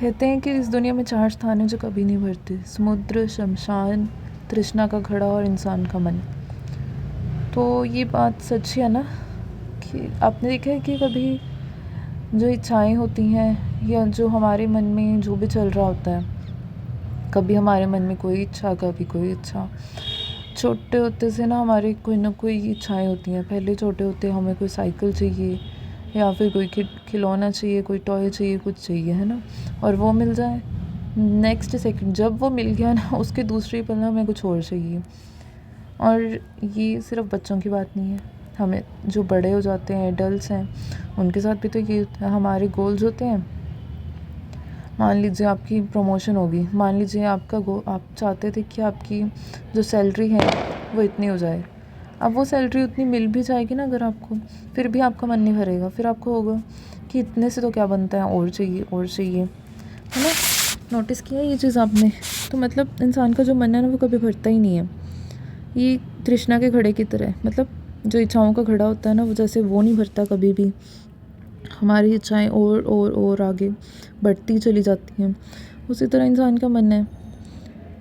कहते हैं कि इस दुनिया में 4 स्थान हैं जो कभी नहीं भरते: समुद्र, शमशान, तृष्णा का घड़ा और इंसान का मन। तो ये बात सच है ना कि आपने देखा है कि कभी जो इच्छाएं होती हैं या जो हमारे मन में जो भी चल रहा होता है, कभी हमारे मन में कोई इच्छा, कभी कोई इच्छा। छोटे होते से ना हमारी कोई ना कोई इच्छाएं होती हैं। पहले छोटे होते हमें कोई साइकिल चाहिए या फिर कोई खिलौना चाहिए, कोई टॉय चाहिए, कुछ चाहिए, है ना, और वो मिल जाए, नेक्स्ट सेकंड जब वो मिल गया ना उसके दूसरे पल हमें कुछ और चाहिए। और ये सिर्फ बच्चों की बात नहीं है, हमें जो बड़े हो जाते हैं, एडल्ट्स हैं, उनके साथ भी तो ये हमारे गोल्स होते हैं। मान लीजिए आपकी प्रमोशन होगी, मान लीजिए आप चाहते थे कि आपकी जो सैलरी है वो इतनी हो जाए। अब वो सैलरी उतनी मिल भी जाएगी ना अगर आपको, फिर भी आपका मन नहीं भरेगा, फिर आपको होगा कि इतने से तो क्या बनता है, और चाहिए और चाहिए, है ना। नोटिस किया ये चीज़ आपने? तो मतलब इंसान का जो मन है ना वो कभी भरता ही नहीं है। ये तृष्णा के घड़े की तरह है, मतलब जो इच्छाओं का घड़ा होता है ना, वो जैसे वो नहीं भरता कभी भी। हमारी इच्छाएं और आगे बढ़ती चली जाती हैं। उसी तरह इंसान का मन है,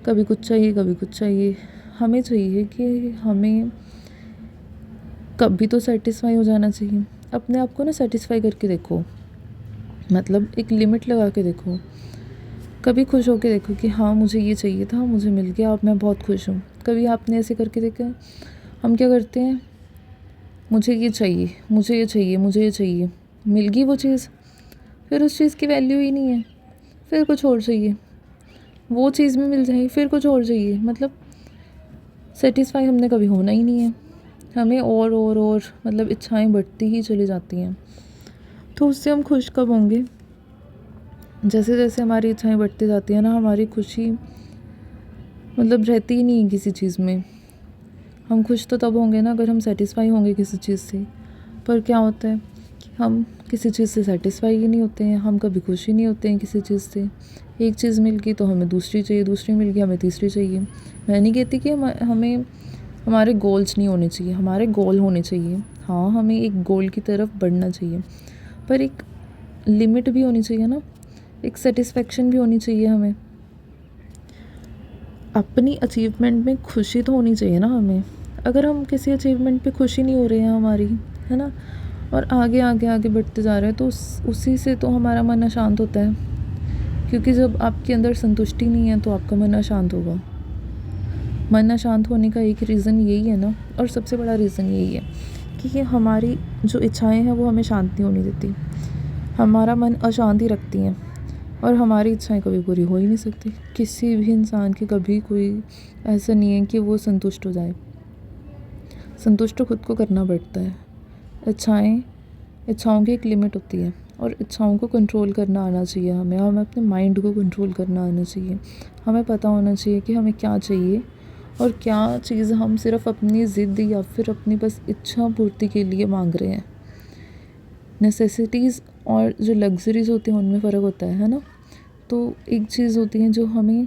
कभी कुछ चाहिए, कभी कुछ चाहिए। हमें चाहिए कि हमें कभी तो सेटिस्फाई हो जाना चाहिए। अपने आप को ना सेटिस्फाई करके देखो, मतलब एक लिमिट लगा के देखो। कभी खुश होके देखो कि हाँ मुझे ये चाहिए था, मुझे मिल गया, अब मैं बहुत खुश हूँ। कभी आपने ऐसे करके देखा है? हम क्या करते हैं, मुझे ये चाहिए, मुझे ये चाहिए, मुझे ये चाहिए, मिल गई वो चीज़, फिर उस चीज़ की वैल्यू ही नहीं है, फिर कुछ और चाहिए। वो चीज़ में मिल जाए, फिर कुछ और चाहिए। मतलब सेटिस्फाई हमने कभी होना ही नहीं है। हमें और मतलब इच्छाएं बढ़ती ही चली जाती हैं। तो उससे हम खुश कब होंगे? जैसे जैसे हमारी इच्छाएं बढ़ती जाती हैं ना, हमारी खुशी मतलब रहती ही नहीं है किसी चीज़ में। हम खुश तो तब होंगे ना अगर हम सेटिस्फाई होंगे किसी चीज़ से। पर क्या होता है कि हम किसी चीज़ से सेटिस्फाई ही नहीं होते हैं, हम कभी खुश ही नहीं होते हैं किसी चीज़ से। एक चीज़ मिल गई तो हमें दूसरी चाहिए, दूसरी मिल गई हमें तीसरी चाहिए। मैं नहीं कहती कि हमें हमारे गोल्स नहीं होने चाहिए, हमारे गोल होने चाहिए। हाँ, हमें एक गोल की तरफ बढ़ना चाहिए, पर एक लिमिट भी होनी चाहिए ना, एक सेटिस्फेक्शन भी होनी चाहिए हमें। अपनी अचीवमेंट में खुशी तो होनी चाहिए ना हमें। अगर हम किसी अचीवमेंट पे खुशी नहीं हो रहे हैं हमारी, है ना, और आगे आगे आगे बढ़ते जा रहे हैं, तो उसी से तो हमारा मन अशांत होता है। क्योंकि जब आपके अंदर संतुष्टि नहीं है तो आपका मन अशांत होगा। मन अशांत होने का एक रीज़न यही है ना, और सबसे बड़ा रीज़न यही है कि ये हमारी जो इच्छाएं हैं वो हमें शांत नहीं होने देती। हमारा मन अशांति रखती हैं और हमारी इच्छाएं कभी पूरी हो ही नहीं सकती। किसी भी इंसान की कभी कोई ऐसा नहीं है कि वो संतुष्ट हो जाए। संतुष्ट तो खुद को करना पड़ता है। इच्छाओं की एक लिमिट होती है और इच्छाओं को कंट्रोल करना आना चाहिए हमें अपने माइंड को कंट्रोल करना आना चाहिए। हमें पता होना चाहिए कि हमें क्या चाहिए और क्या चीज़ हम सिर्फ अपनी ज़िद या फिर अपनी बस इच्छा पूर्ति के लिए मांग रहे हैं। नेसेसिटीज़ और जो लग्जरीज़ होती हैं उनमें फ़र्क होता है ना। तो एक चीज़ होती है जो हमें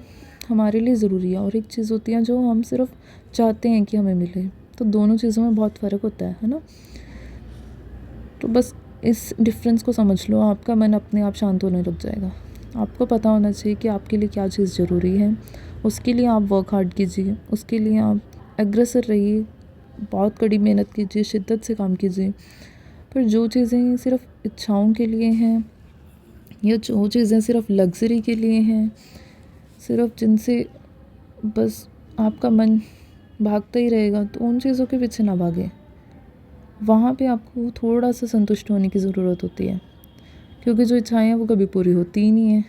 हमारे लिए ज़रूरी है और एक चीज़ होती है जो हम सिर्फ चाहते हैं कि हमें मिले। तो दोनों चीज़ों में बहुत फ़र्क होता है ना। तो बस इस डिफरेंस को समझ लो, आपका मन अपने आप शांत होने लग जाएगा। आपको पता होना चाहिए कि आपके लिए क्या चीज़ ज़रूरी है, उसके लिए आप वर्क हार्ड कीजिए, उसके लिए आप एग्रेसर रहिए, बहुत कड़ी मेहनत कीजिए, शिद्दत से काम कीजिए। पर जो चीज़ें सिर्फ इच्छाओं के लिए हैं या जो चीज़ें सिर्फ लग्जरी के लिए हैं, सिर्फ जिनसे बस आपका मन भागता ही रहेगा, तो उन चीज़ों के पीछे ना भागें। वहाँ पे आपको थोड़ा सा संतुष्ट होने की ज़रूरत होती है, क्योंकि जो इच्छाएं हैं वो कभी पूरी होती ही नहीं है।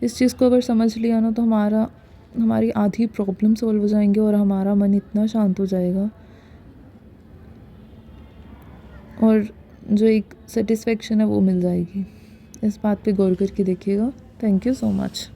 इस चीज़ को अगर समझ लिया ना तो हमारी आधी प्रॉब्लम सॉल्व हो जाएंगे और हमारा मन इतना शांत हो जाएगा, और जो एक सेटिस्फेक्शन है वो मिल जाएगी। इस बात पे गौर करके देखिएगा। Thank you so much.